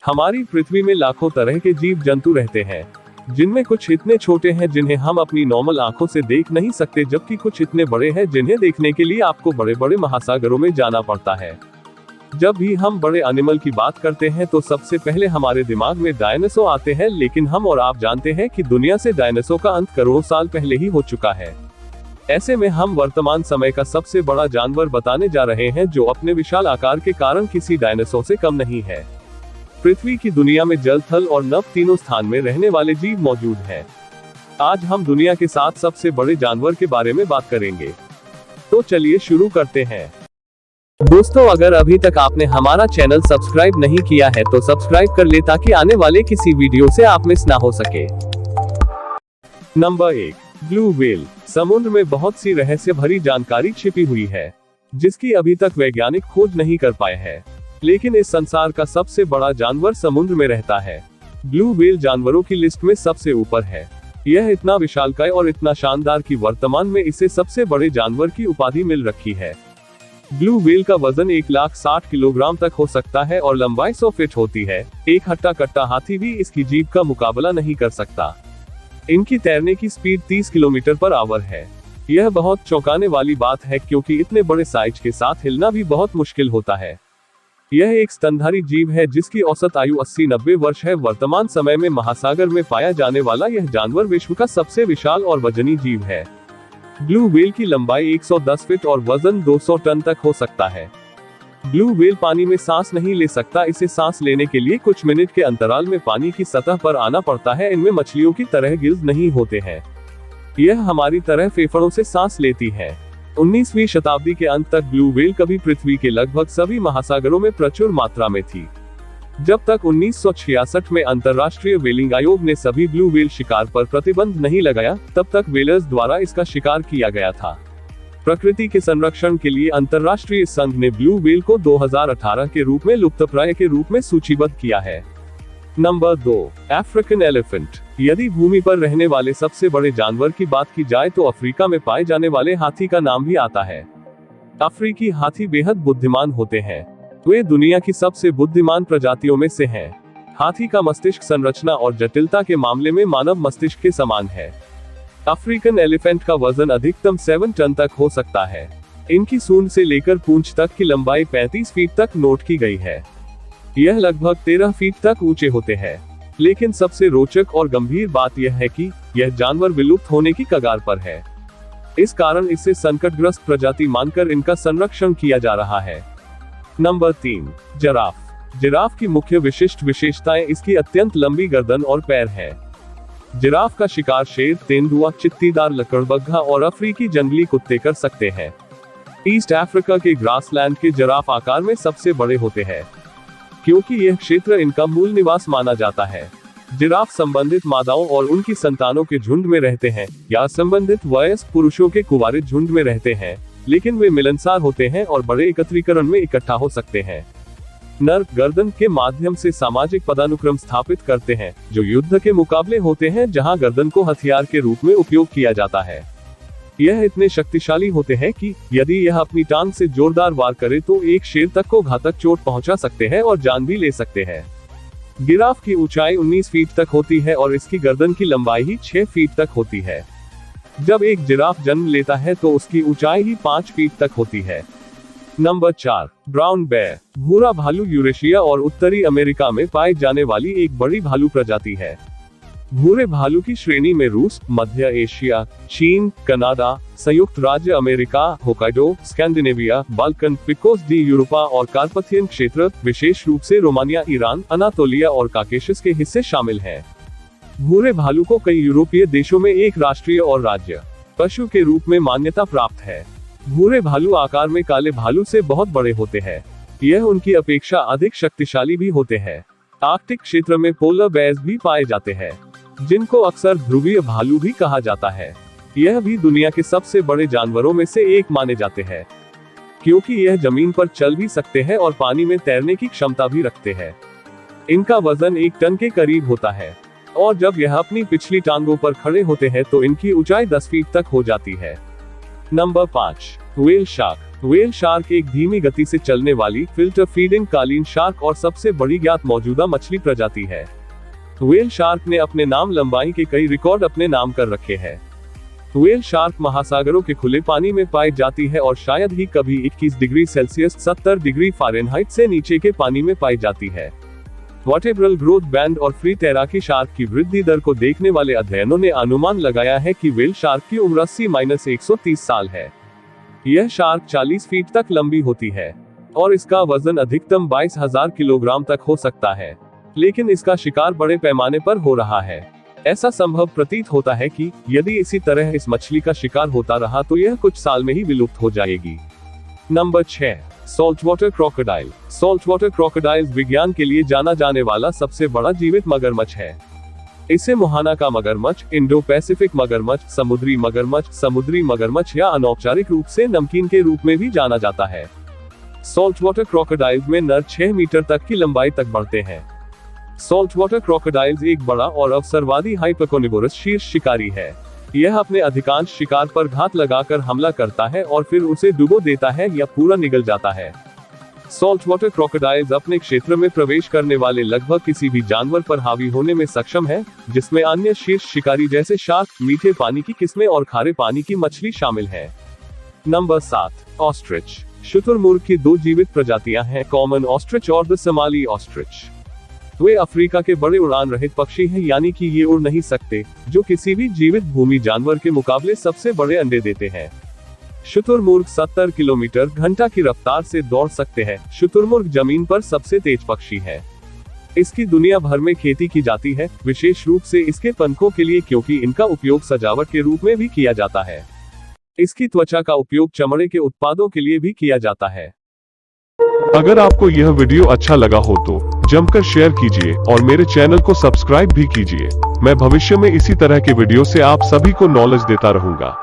हमारी पृथ्वी में लाखों तरह के जीव जंतु रहते हैं, जिनमें कुछ इतने छोटे हैं जिन्हें हम अपनी नॉर्मल आंखों से देख नहीं सकते, जबकि कुछ इतने बड़े हैं जिन्हें देखने के लिए आपको बड़े बड़े महासागरों में जाना पड़ता है। जब भी हम बड़े एनिमल की बात करते हैं तो सबसे पहले हमारे दिमाग में डायनासोर आते हैं, लेकिन हम और आप जानते हैं कि दुनिया से डायनासोर का अंत करोड़ों साल पहले ही हो चुका है। ऐसे में हम वर्तमान समय का सबसे बड़ा जानवर बताने जा रहे हैं, जो अपने विशाल आकार के कारण किसी डायनासोर से कम नहीं है। पृथ्वी की दुनिया में जल, थल और नभ तीनों स्थान में रहने वाले जीव मौजूद हैं। आज हम दुनिया के 7 सबसे बड़े जानवर के बारे में बात करेंगे। तो चलिए शुरू करते हैं। दोस्तों, अगर अभी तक आपने हमारा चैनल सब्सक्राइब नहीं किया है तो सब्सक्राइब कर ले, ताकि आने वाले किसी वीडियो से आप मिस ना हो सके। Number 1, blue whale. समुद्र में बहुत सी रहस्य भरी जानकारी छिपी हुई है, जिसकी अभी तक वैज्ञानिक खोज नहीं कर पाए हैं, लेकिन इस संसार का सबसे बड़ा जानवर समुद्र में रहता है। ब्लू व्हेल जानवरों की लिस्ट में सबसे ऊपर है। यह इतना विशालकाय और इतना शानदार कि वर्तमान में इसे सबसे बड़े जानवर की उपाधि मिल रखी है। ब्लू व्हेल का वजन 1,60,000 किलोग्राम तक हो सकता है और लंबाई 100 फीट होती है। एक हट्टा कट्टा हाथी भी इसकी जीभ का मुकाबला नहीं कर सकता। इनकी तैरने की स्पीड 30 किलोमीटर पर आवर है। यह बहुत चौंकाने वाली बात है, क्योंकि इतने बड़े साइज के साथ हिलना भी बहुत मुश्किल होता है। यह एक स्तनधारी जीव है जिसकी औसत आयु 80-90 वर्ष है। वर्तमान समय में महासागर में पाया जाने वाला यह जानवर विश्व का सबसे विशाल और वजनी जीव है। ब्लू व्हेल की लंबाई 110 फीट और वजन 200 टन तक हो सकता है। ब्लू व्हेल पानी में सांस नहीं ले सकता। इसे सांस लेने के लिए कुछ मिनट के अंतराल में पानी की सतह पर आना पड़ता है। इनमें मछलियों की तरह गिल्स नहीं होते हैं। यह हमारी तरह फेफड़ों से सांस लेती है। 19वीं शताब्दी के अंत तक ब्लू व्हेल कभी पृथ्वी के लगभग सभी महासागरों में प्रचुर मात्रा में थी। जब तक 1966 में अंतर्राष्ट्रीय व्हेलिंग आयोग ने सभी ब्लू व्हेल शिकार पर प्रतिबंध नहीं लगाया, तब तक व्हेलर्स द्वारा इसका शिकार किया गया था। प्रकृति के संरक्षण के लिए अंतर्राष्ट्रीय संघ ने ब्लू व्हेल को 2018 के रूप में लुप्तप्राय के रूप में सूचीबद्ध किया है। Number 2, African elephant. यदि भूमि पर रहने वाले सबसे बड़े जानवर की बात की जाए तो अफ्रीका में पाए जाने वाले हाथी का नाम भी आता है। अफ्रीकी हाथी बेहद बुद्धिमान होते हैं। वे दुनिया की सबसे बुद्धिमान प्रजातियों में से हैं। हाथी का मस्तिष्क संरचना और जटिलता के मामले में मानव मस्तिष्क के समान है। अफ्रीकन एलिफेंट का वजन अधिकतम 7 टन तक हो सकता है। इनकी सूंड से लेकर पूंछ तक की लंबाई 35 फीट तक नोट की गई है। यह लगभग 13 फीट तक ऊंचे होते हैं। लेकिन सबसे रोचक और गंभीर बात यह है कि यह जानवर विलुप्त होने की कगार पर है। इस कारण इसे संकटग्रस्त प्रजाति मानकर इनका संरक्षण किया जा रहा है। Number 3, giraffe. जिराफ की मुख्य विशिष्ट विशेषताएं इसकी अत्यंत लंबी गर्दन और पैर है। जिराफ का शिकार शेर, तेंदुआ, चित्तीदार लकड़बग्घा और अफ्रीकी जंगली कुत्ते कर सकते हैं। ईस्ट अफ्रीका के ग्रासलैंड के जिराफ आकार में सबसे बड़े होते हैं, क्योंकि यह क्षेत्र इनका मूल निवास माना जाता है। जिराफ संबंधित मादाओं और उनकी संतानों के झुंड में रहते हैं, या संबंधित वयस्क पुरुषों के कुंवारे झुंड में रहते हैं, लेकिन वे मिलनसार होते हैं और बड़े एकत्रीकरण में इकट्ठा हो सकते हैं। नर गर्दन के माध्यम से सामाजिक पदानुक्रम स्थापित करते हैं, जो युद्ध के मुकाबले होते हैं जहां गर्दन को हथियार के रूप में उपयोग किया जाता है। यह इतने शक्तिशाली होते हैं कि यदि यह अपनी टांग से जोरदार वार करे तो एक शेर तक को घातक चोट पहुंचा सकते हैं और जान भी ले सकते हैं। जिराफ की ऊंचाई 19 फीट तक होती है और इसकी गर्दन की लंबाई ही 6 फीट तक होती है। जब एक जिराफ जन्म लेता है तो उसकी ऊंचाई ही 5 फीट तक होती है। Number 4, brown bear. भूरा भालू यूरेशिया और उत्तरी अमेरिका में पाई जाने वाली एक बड़ी भालू प्रजाति है। भूरे भालू की श्रेणी में रूस, मध्य एशिया, चीन, कनाडा, संयुक्त राज्य America, Hokkaido, Scandinavia, Balkan, Picos de Europa और कार्पथियन क्षेत्र, विशेष रूप से रोमानिया, ईरान, अनातोलिया और काकेशस के हिस्से शामिल हैं। भूरे भालू को कई यूरोपीय देशों में एक राष्ट्रीय और राज्य पशु के रूप में मान्यता प्राप्त है। भूरे भालू आकार में काले भालू से बहुत बड़े होते हैं। यह उनकी अपेक्षा अधिक शक्तिशाली भी होते हैं। आर्कटिक क्षेत्र में पोलर बेयर्स भी पाए जाते हैं, जिनको अक्सर ध्रुवीय भालू भी कहा जाता है। यह भी दुनिया के सबसे बड़े जानवरों में से एक माने जाते हैं, क्योंकि यह जमीन पर चल भी सकते हैं और पानी में तैरने की क्षमता भी रखते हैं। इनका वजन 1 टन के करीब होता है, और जब यह अपनी पिछली टांगों पर खड़े होते हैं तो इनकी ऊंचाई 10 फीट तक हो जाती है। Number 5, whale shark. Whale shark एक धीमी गति से चलने वाली फिल्टर फीडिंग कालीन शार्क और सबसे बड़ी ज्ञात मौजूदा मछली प्रजाति है। व्हेल शार्क ने अपने नाम लंबाई के कई रिकॉर्ड अपने नाम कर रखे हैं। व्हेल शार्क महासागरों के खुले पानी में पाई जाती है और शायद ही कभी 21 डिग्री सेल्सियस 70 डिग्री फ़ारेनहाइट से नीचे के पानी में पाई जाती है। वर्टेब्रल ग्रोथ बैंड और फ्री तैराकी शार्क की वृद्धि दर को देखने वाले अध्ययनों ने अनुमान लगाया है कि व्हेल शार्क की उम्र 80-130 साल है। यह शार्क 40 फीट तक लंबी होती है और इसका वजन अधिकतम 22,000 किलोग्राम तक हो सकता है, लेकिन इसका शिकार बड़े पैमाने पर हो रहा है। ऐसा संभव प्रतीत होता है कि यदि इसी तरह इस मछली का शिकार होता रहा तो यह कुछ साल में ही विलुप्त हो जाएगी। Number 6, salt water crocodile. Salt water crocodile विज्ञान के लिए जाना जाने वाला सबसे बड़ा जीवित मगरमच्छ है। इसे मोहाना का मगरमच्छ, इंडो पैसिफिक मगरमच्छ, समुद्री मगरमच्छ या अनौपचारिक रूप से नमकीन के रूप में भी जाना जाता है। सॉल्ट वाटर क्रोकोडाइल में नर 6 मीटर तक की लंबाई तक बढ़ते हैं। सॉल्ट वाटर क्रोकोडाइल्स एक बड़ा और अवसरवादी हाइपरकोनिवोरस शीर्ष शिकारी है। यह अपने अधिकांश शिकार पर घात लगाकर हमला करता है और फिर उसे डुबो देता है या पूरा निगल जाता है। सॉल्ट वाटर क्रोकोडाइल्स अपने क्षेत्र में प्रवेश करने वाले लगभग किसी भी जानवर पर हावी होने में सक्षम है, जिसमें अन्य शीर्ष शिकारी जैसे शार्क, मीठे पानी की किस्में और खारे पानी की मछली शामिल है। Number 7, ostrich. शुतुरमुर्ग की 2 जीवित प्रजातियां हैं, कॉमन ऑस्ट्रिच और the Somali ostrich. Way Africa के बड़े उड़ान रहित पक्षी हैं, यानी कि ये उड़ नहीं सकते, जो किसी भी जीवित भूमि जानवर के मुकाबले सबसे बड़े अंडे देते हैं। शुतुरमुर्ग 70 किलोमीटर घंटा की रफ्तार से दौड़ सकते हैं। शुतुरमुर्ग जमीन पर सबसे तेज पक्षी है। इसकी दुनिया भर में खेती की जाती है, विशेष रूप से इसके पंखों के लिए, क्योंकि इनका उपयोग सजावट के रूप में भी किया जाता है। इसकी त्वचा का उपयोग चमड़े के उत्पादों के लिए भी किया जाता है। अगर आपको यह वीडियो अच्छा लगा हो तो जमकर शेयर कीजिए और मेरे चैनल को सब्सक्राइब भी कीजिए। मैं भविष्य में इसी तरह के वीडियो से आप सभी को नॉलेज देता रहूंगा।